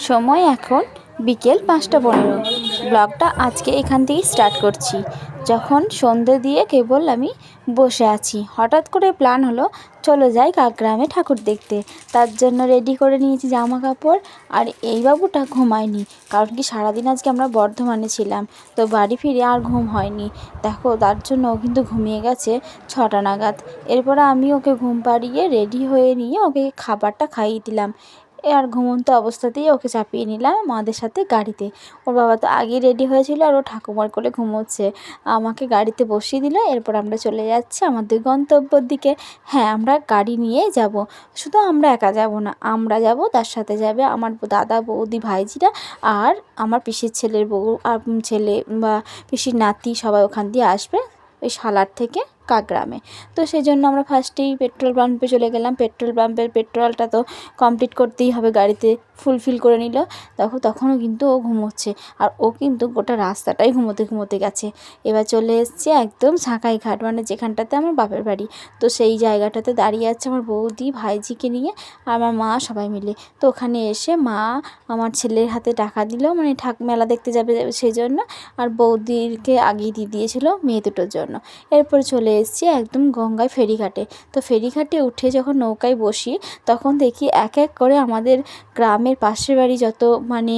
সময় এখন বিকেল 5টা 15। ব্লগটা আজকে এখান থেকেই স্টার্ট করছি। যখন সন্ধে দিয়ে কেবল আমি বসে আছি, হঠাৎ করে প্ল্যান হলো চলো যাই কাকগ্রামে ঠাকুর দেখতে। তার জন্য রেডি করে নিয়েছি জামা কাপড়। আর এই বাবুটা ঘুমায়নি, কারণ কি সারাদিন আজকে আমরা বর্ধমানে ছিলাম, তো বাড়ি ফিরে আর ঘুম হয়নি। দেখো তার জন্য ও কিন্তু ঘুমিয়ে গেছে 6টা নাগাদ। এরপরে আমি ওকে ঘুম পাড়িয়ে রেডি হয়ে নিয়ে ওকে খাবারটা খাইয়ে দিলাম। আর ঘুমন্ত অবস্থাতেই ওকে চাপিয়ে নিলাম আমাদের সাথে গাড়িতে। ওর বাবা তো আগেই রেডি হয়েছিল আর ও ঠাকুমার কোলে ঘুমোচ্ছে। আমাকে গাড়িতে বসিয়ে দিল। এরপর আমরা চলে যাচ্ছি আমাদের গন্তব্যের দিকে। হ্যাঁ, আমরা গাড়ি নিয়েই যাব। শুধু আমরা একা যাব না, আমরা যাব, তার সাথে যাবে আমার দাদা, বৌদি, ভাইজিরা আর আমার পিসির ছেলের বউ আর ছেলে বা পিসির নাতি, সবাই ওখান দিয়ে আসবে ওই সালার থেকে কাকগ্রামে। তো সেই জন্য আমরা ফার্স্টেই পেট্রোল পাম্পে চলে গেলাম। পেট্রোল পাম্পের পেট্রোলটা তো কমপ্লিট করতেই হবে, গাড়িতে ফুলফিল করে নিল। দেখো তখনও কিন্তু ও ঘুমোচ্ছে, আর ও কিন্তু গোটা রাস্তাটাই ঘুমোতে ঘুমোতে গেছে। এবার চলে এসেছি একদম সাঁকাই ঘাট, মানে যেখানটাতে আমার বাপের বাড়ি। তো সেই জায়গাটাতে দাঁড়িয়ে আছে আমার বৌদি, ভাইজিকে নিয়ে আর আমার মা, সবাই মিলে। তো ওখানে এসে মা আমার ছেলের হাতে টাকা দিল, মানে মেলা দেখতে যাবে সেই জন্য। আর বৌদিকে আগেই দিয়ে দিয়েছিল মেয়ে দুটোর জন্য। এরপর চলে এসেছি একদম গঙ্গায় ফেরিঘাটে। তো ফেরিঘাটে উঠে যখন নৌকায় বসি, তখন দেখি এক এক করে আমাদের গ্রামের পাশের বাড়ি যত মানে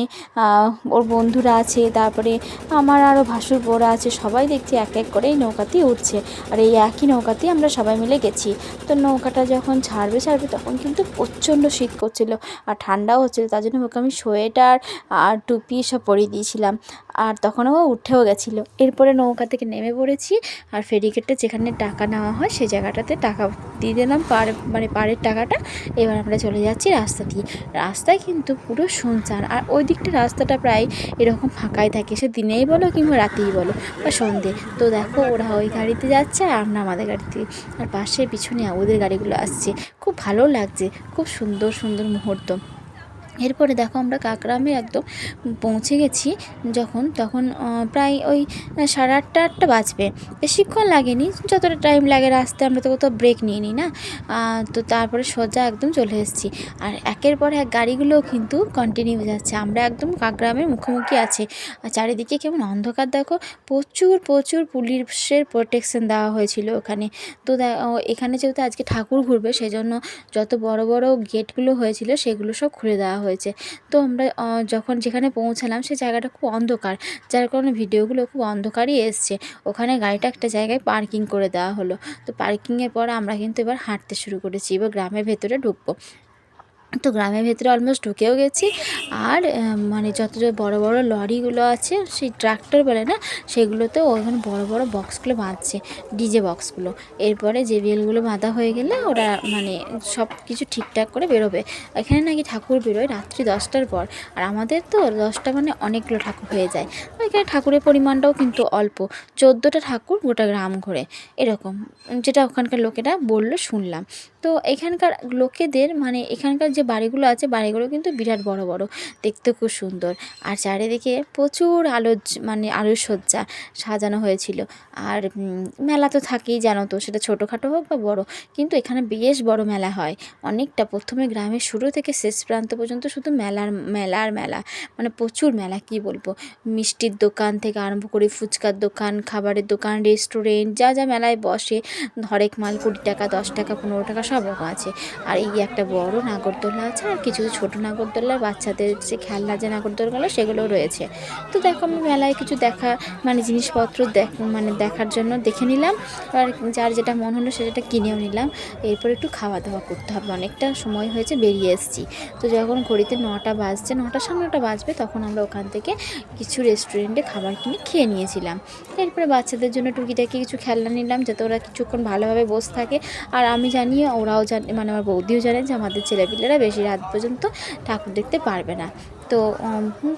ওর বন্ধুরা আছে, তারপরে আমার আরও ভাসুর বোরা আছে, সবাই দেখছি এক এক করে এই নৌকাতেই উঠছে। আর এই একই নৌকাতেই আমরা সবাই মিলে গেছি। তো নৌকাটা যখন ছাড়বে তখন কিন্তু প্রচণ্ড শীত করছিল আর ঠান্ডাও হচ্ছিলো, তার জন্য ওকে আমি সোয়েটার আর টুপি সব পরিয়ে দিয়েছিলাম। আর তখন ও উঠেও গেছিলো। এরপরে নৌকা থেকে নেমে পড়েছি, আর ফেরিঘাটে যেখানে টাকা নেওয়া হয় সেই জায়গাটাতে টাকা দিয়ে দিলাম, পাড়ের টাকাটা। এবার আমরা চলে যাচ্ছি রাস্তা দিয়ে। রাস্তায় কিন্তু পুরো শুনশান, আর ওই দিকটা রাস্তাটা প্রায় এরকম ফাঁকাই থাকে, সে দিনেই বলো কিংবা রাতেই বলো বা সন্ধে। তো দেখো ওরা ওই গাড়িতে যাচ্ছে আর আমরা আমাদের গাড়িতে, আর পাশে পিছনে ওদের গাড়িগুলো আসছে। খুব ভালো লাগছে, খুব সুন্দর সুন্দর মুহূর্ত। এরপরে দেখো আমরা কাকগ্রামে একদম পৌঁছে গেছি তখন প্রায় ওই 8:30 বাজবে। বেশিক্ষণ লাগেনি, যতটা টাইম লাগে রাস্তায়, আমরা তো কোথাও ব্রেক নিয়ে নিই না। তো তারপরে সোজা একদম চলে এসেছি। আর একের পর এক গাড়িগুলোও কিন্তু কন্টিনিউ যাচ্ছে। আমরা একদম কাকগ্রামের মুখোমুখি আছে। আর চারিদিকে কেমন অন্ধকার দেখো, প্রচুর প্রচুর পুলিশের প্রোটেকশন দেওয়া হয়েছিল ওখানে। তো এখানে যেহেতু আজকে ঠাকুর ঘুরবে, সেই জন্য যত বড় বড় গেটগুলো হয়েছিল সেগুলো সব খুলে দেওয়া হয়েছে। তো আমরা যখন যেখানে পৌঁছালাম সেই জায়গাটা খুব অন্ধকার, যার কারণে ভিডিওগুলো খুব অন্ধকারই এসছে। ওখানে গাড়িটা একটা জায়গায় পার্কিং করে দেওয়া হলো। তো পার্কিংয়ের পর আমরা কিন্তু এবার হাঁটতে শুরু করেছি, এবার গ্রামের ভেতরে ঢুকবো। তো গ্রামের ভেতরে অলমোস্ট ঢুকেও গেছি। আর মানে যত বড় বড় লরিগুলো আছে, সেই ট্রাক্টর বলে না, সেগুলোতে ওখানে বড় বড় বক্সগুলো বাঁধছে, ডিজে বক্সগুলো। এরপরে যে বেলগুলো বাঁধা হয়ে গেলে ওরা মানে সব কিছু ঠিকঠাক করে বেরোবে। এখানে নাকি ঠাকুর বেরোয় রাত্রি 10টার পর। আর আমাদের তো 10টা মানে অনেকগুলো ঠাকুর হয়ে যায়। এখানে ঠাকুরের পরিমাণটাও কিন্তু অল্প, 14টা ঠাকুর গোটা গ্রাম ঘুরে এরকম, যেটা ওখানকার লোকেরা বললো শুনলাম। তো এখানকার লোকেদের মানে এখানকার যে বাড়িগুলো আছে, বাড়িগুলো কিন্তু বিরাট বড় বড়, দেখতে খুব সুন্দর। আর চারিদিকে প্রচুর মানে আলোকসজ্জা সাজানো হয়েছিল। আর মেলা তো থাকেই, জানো তো, সেটা ছোটোখাটো হোক বা বড়, কিন্তু এখানে বেশ বড় মেলা হয় অনেকটা। প্রথমে গ্রামের শুরু থেকে শেষ প্রান্ত পর্যন্ত শুধু মেলার মেলা, মানে প্রচুর মেলা, কি বলবো। মিষ্টির দোকান থেকে আরম্ভ করে ফুচকার দোকান, খাবারের দোকান, রেস্টুরেন্ট, যা যা মেলায় বসে, হরেক মাল 20 টাকা, 10 টাকা, 15 টাকা, সব রকম আছে। আর এই একটা বড় নাগরদোলা আছে, আর কিছু ছোটো নাগরদোলা, বাচ্চাদের যে খেলনা যে নাগরদোলাগুলো সেগুলোও রয়েছে। তো দেখো আমি মেলায় কিছু মানে জিনিসপত্র দেখার জন্য দেখে নিলাম। আর যার যেটা মন হলো সেটা কিনেও নিলাম। এরপর একটু খাওয়া দাওয়া করতে হবে, অনেকটা সময় হয়েছে, বেরিয়ে এসেছি। তো যখন ঘড়িতে 9টা বাজছে, 9টা সাড়ে 9টা বাজবে, তখন আমরা ওখান থেকে কিছু রেস্টুরেন্টে খাবার কিনে খেয়ে নিয়েছিলাম। এরপরে বাচ্চাদের জন্য টুকিটাকি কিছু খেলনা নিলাম, যাতে ওরা কিছুক্ষণ ভালোভাবে বসে থাকে। আর আমি জানি, ওরাও জানে, মানে আমার বৌদিও জানে যে আমাদের ছেলেপিলেরা বেশি রাত পর্যন্ত ঠাকুর দেখতে পারবে না। তো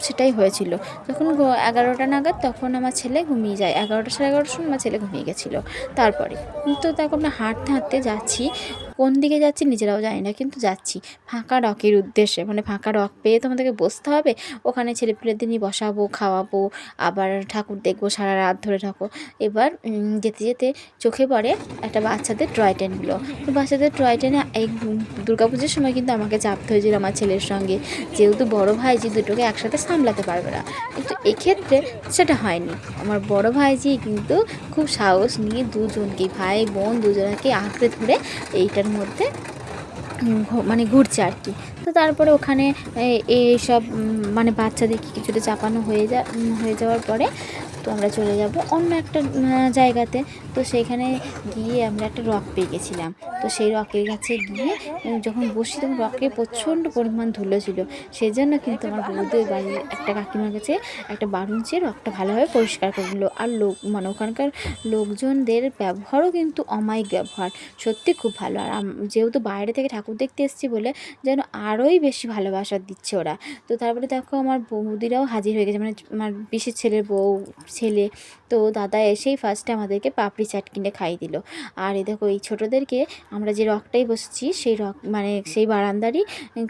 সেটাই হয়েছিল। যখন 11টা নাগাদ, তখন আমার ছেলে ঘুমিয়ে যায়। 11টা সাড়ে 11টার সময় আমার ছেলে ঘুমিয়ে গেছিলো। তারপরে তো দেখো আমরা হাঁটতে হাঁটতে যাচ্ছি, কোন দিকে যাচ্ছি নিজেরাও জানি না, কিন্তু যাচ্ছি ফাঁকা রকের উদ্দেশ্যে। মানে ফাঁকা রক পেয়ে তো আমাদেরকে বসতে হবে, ওখানে ছেলেপিলেদের নিয়ে বসাবো, খাওয়াবো, আবার ঠাকুর দেখবো, সারা রাত ধরে থাকো। এবার যেতে যেতে চোখে পড়ে একটা বাচ্চাদের টয় ট্রেনগুলো। তো বাচ্চাদের টয় ট্রেনে এই দুর্গাপুজোর সময় কিন্তু আমাকে চাপতে হয়েছিল আমার ছেলের সঙ্গে, যেহেতু বড় ভাইজি দুটোকে একসাথে সামলাতে পারবে না। কিন্তু এক্ষেত্রে সেটা হয়নি। আমার বড় ভাইজি কিন্তু খুব সাহস নিয়ে দুজনকেই, ভাই বোন দুজনকে আঁকড়ে ধরে এইটার মধ্যে মানে ঘুরছে আর কি। তো তারপরে ওখানে এইসব মানে বাচ্চাদেরকে কিছুটা চাপানো হয়ে যাওয়ার পরে তো আমরা চলে যাব অন্য একটা জায়গাতে। তো সেইখানে গিয়ে আমরা একটা রক পেয়ে গেছিলাম। তো সেই রকের কাছে গিয়ে যখন বসি তখন রকে প্রচণ্ড পরিমাণ ধুলো ছিল। সেই জন্য কিন্তু আমার বৌদি বাড়ির একটা কাকিমার কাছে একটা বারুণ চেয়ে রকটা ভালোভাবে পরিষ্কার করে নিল। আর মানে ওখানকার লোকজনদের ব্যবহারও কিন্তু অমায়িক ব্যবহার, সত্যি খুব ভালো। আর যেহেতু বাইরে থেকে ঠাকুর দেখতে এসেছি বলে যেন আরোই বেশি ভালোবাসা দিচ্ছে ওরা। তো তারপরে দেখো আমার বৌদিরাও হাজির হয়ে গেছে, মানে আমার পিসির ছেলের বউ, ছেলে। তো দাদা এসেই ফার্স্টে আমাদেরকে পাপড়ি চাট কিনে খাইয়ে দিল। আর এই দেখো এই ছোটোদেরকে আমরা যে রকটাই বসেছি সেই রক মানে সেই বারান্দারই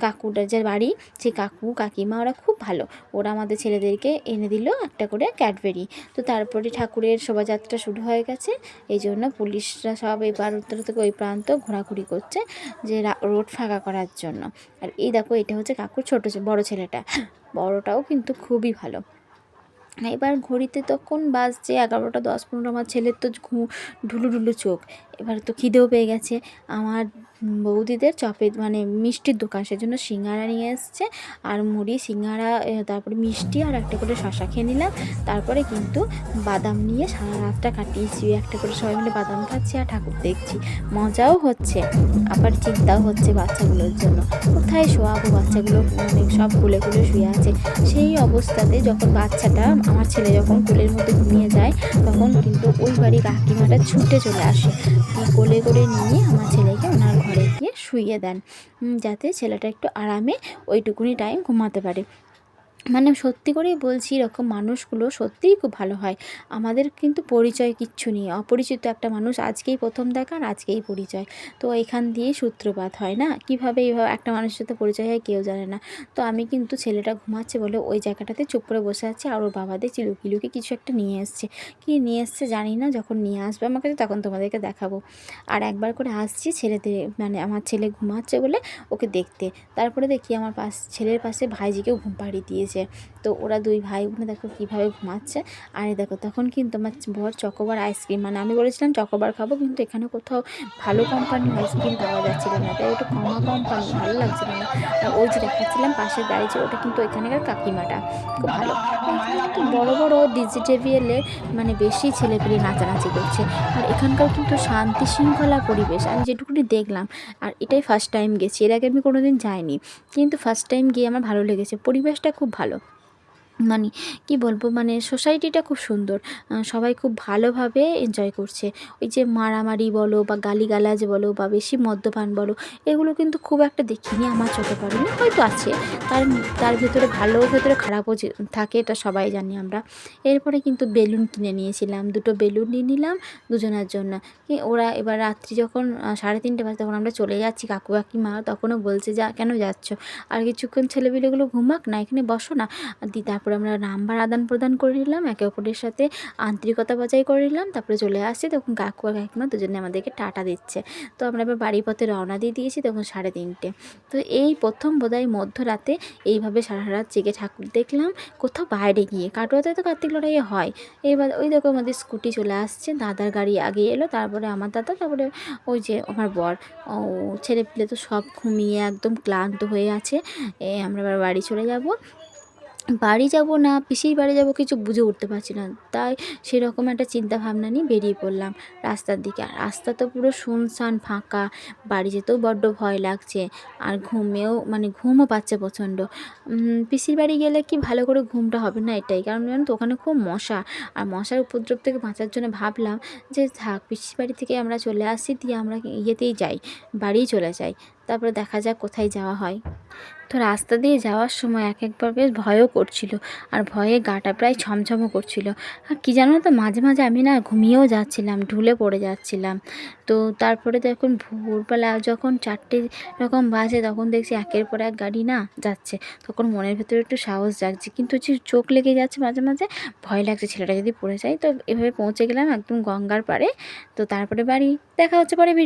কাকুটার যে বাড়ি, সেই কাকু কাকিমা ওরা খুব ভালো। ওরা আমাদের ছেলেদেরকে এনে দিল একটা করে ক্যাডবেরি। তো তারপরে ঠাকুরের শোভাযাত্রা শুরু হয়ে গেছে, এই জন্য পুলিশরা সব এই উত্তর থেকে ওই প্রান্ত ঘোরাঘুরি করছে যে রোড ফাঁকা করার জন্য। আর এই দেখো এটা হচ্ছে কাকুর বড় ছেলেটা, বড়টাও কিন্তু খুবই ভালো। এবার ঘড়িতে তখন বাজছে 11টা 10-15। আমার ছেলের তো ঢুলু ঢুলু চোখ। এবার তো খিদেও পেয়ে গেছে। আমার বৌদিদের চপের মানে মিষ্টির দোকান, সেজন্য সিঙ্গারা নিয়ে এসছে আর মুড়ি, সিঙ্গারা, তারপরে মিষ্টি আর একটা করে শশা খেয়ে নিলাম। তারপরে কিন্তু বাদাম নিয়ে সারা রাতটা কাটিয়েছি, একটা করে সবাই মিলে বাদাম খাচ্ছি আর ঠাকুর দেখছি। মজাও হচ্ছে, আবার চিন্তাও হচ্ছে বাচ্চাগুলোর জন্য, কোথায় শোয়াবো বাচ্চাগুলো, মানে সব কোলে কোলে শুয়ে আছে। সেই অবস্থাতে যখন বাচ্চাটা আমার ছেলে যখন কোলের মধ্যে ঘুমিয়ে যায়, তখন কিন্তু ওই বাড়ি কাকিমাটা ছুটে চলে আসে, কোলে করে নিয়ে আমার ছেলেকে ওনার ঘরে গিয়ে শুইয়ে দেন, যাতে ছেলেটা একটু আরামে ওইটুকুনি টাইম ঘুমাতে পারে। মানে সত্যি করেই বলছি, এরকম মানুষগুলো সত্যিই খুব ভালো হয়। আমাদের কিন্তু পরিচয় কিচ্ছু নেই, অপরিচিত একটা মানুষ, আজকেই প্রথম দেখা আর আজকেই পরিচয়। তো এখান দিয়েই সূত্রপাত হয় না, কীভাবে এইভাবে একটা মানুষের সাথে পরিচয় হয় কেউ জানে না। তো আমি কিন্তু ছেলেটা ঘুমাচ্ছে বলে ওই জায়গাটাতে চুপ করে বসে আছি, আর ওর বাবা দেখছি লুকিয়ে লুকিয়ে কিছু একটা নিয়ে এসছে। কী নিয়ে এসছে জানি না, যখন নিয়ে আসবে আমার কাছে তখন তোমাদেরকে দেখাবো। আর একবার করে আসছি ছেলেদের, মানে আমার ছেলে ঘুমাচ্ছে বলে ওকে দেখতে। তারপরে দেখি আমার ছেলের পাশে ভাইজিকেও ঘুম পাড়িয়ে দিয়েছে। তো ওরা দুই ভাই বোনে দেখো কীভাবে ঘুমাচ্ছে। আর দেখো তখন কিন্তু আমার বর চকোবার আইসক্রিম, মানে আমি বলেছিলাম চকোবার খাবো, কিন্তু এখানে কোথাও ভালো কোম্পানির আইসক্রিম পাওয়া যাচ্ছিল না, তাই ওটা কমা কোম্পানি ভালো লাগছিল না। আর ওই যে দেখাচ্ছিলাম পাশের গাড়ি ছিল, ওটা কিন্তু এখানকার কাকিমাটা খুব ভালো। কিন্তু বড় বড় ডিজিটেভিএলের মানে বেশি ছেলেপেলে নাচানাচি করছে। আর এখানকার কিন্তু শান্তি শৃঙ্খলা পরিবেশ আমি যেটুকুনি দেখলাম। আর এটাই ফার্স্ট টাইম গেছি, এর আগে আমি কোনো দিন যাইনি, কিন্তু ফার্স্ট টাইম গিয়ে আমার ভালো লেগেছে, পরিবেশটা খুব ভালো। মানে কি বলবো, মানে সোসাইটিটা খুব সুন্দর, সবাই খুব ভালোভাবে এনজয় করছে। ওই যে মারামারি বলো বা গালিগালাজ বলো বা বেশি মদ্যপান বলো, এগুলো কিন্তু খুব একটা দেখিনি, আমার চোখে পড়েনি, হয়তো আছে, তার তার ভেতরে ভালো ভেতরে খারাপও থাকে, এটা সবাই জানি আমরা। এরপরে কিন্তু বেলুন কিনে নিয়েছিলাম, দুটো বেলুন নিয়ে নিলাম দুজনের জন্য। ওরা এবার রাত্রি যখন 3:30 বাজে তখন আমরা চলে যাচ্ছি, কাকু কাকিমা তখনও বলছে যা কেন যাচ্ছ, আর কিছুক্ষণ ছেলেপিলেগুলো ঘুমাক না, এখানে বসো না। তারপরে আমরা নাম্বার আদান প্রদান করে নিলাম, একে অপরের সাথে আন্তরিকতা বজায় করে নিলাম। তারপরে চলে আসছি, তখন কাকু আর কাকিমা দুজনে আমাদেরকে টাটা দিচ্ছে। তো আমরা এবার বাড়ির পথে রওনা দিয়ে দিয়েছি, তখন 3:30। তো এই প্রথম বোধহয় মধ্যরাতে এইভাবে সারা রাত জেগে ঠাকুর দেখলাম, কোথাও বাইরে গিয়ে। কাটোয়াতে তো কার্তিক লড়াইয়ে হয়। এবার ওই দেখো আমাদের স্কুটি চলে আসছে, দাদার গাড়ি আগে এলো, তারপরে আমার দাদা, তারপরে ওই যে আমার বর। ছেলেপিলে তো সব ঘুমিয়ে একদম ক্লান্ত হয়ে আছে। আমরা এবার বাড়ি চলে যাব। বাড়ি যাব না পিসির বাড়ি যাব কিছু বুঝে উঠতে পারছি না, তাই সেরকম একটা চিন্তা ভাবনা নিয়ে বেরিয়ে পড়লাম রাস্তার দিকে। আর রাস্তা তো পুরো শুনশান ফাঁকা, বাড়ি যেতেও বড্ড ভয় লাগছে, আর ঘুমও পাচ্ছে প্রচণ্ড। পিসির বাড়ি গেলে কি ভালো করে ঘুমটা হবে না, এটাই কারণ জানো তো ওখানে খুব মশা, আর মশার উপদ্রব থেকে বাঁচার জন্য ভাবলাম যে থাক, পিসির বাড়ি থেকে আমরা চলে আসি, দিয়ে আমরা ইয়েতেই যাই, বাড়িই চলে যাই। তারপরে দেখা যাক কোথায় যাওয়া হয়। তো রাস্তা দিয়ে যাওয়ার সময় একবার বেশ ভয়ও করছিল, আর ভয়ে গাটা প্রায় ছমছমও করছিল। আর কী জানো তো, মাঝে মাঝে আমি না ঘুমিয়েও যাচ্ছিলাম, ঢুলে পড়ে যাচ্ছিলাম। তো তারপরে দেখুন ভোরবেলা যখন 4টে এরকম বাজে, তখন দেখছি একের পর এক গাড়ি না যাচ্ছে। তখন মনের ভেতরে একটু সাহস জাগছে, কিন্তু হচ্ছে চোখ লেগে যাচ্ছে মাঝে মাঝে, ভয় লাগছে ছেলেটা যদি পড়ে যায়। তো এভাবে পৌঁছে গেলাম একদম গঙ্গার পাড়ে। তো তারপরে বাড়ি, দেখা হচ্ছে পরে ভিডিও।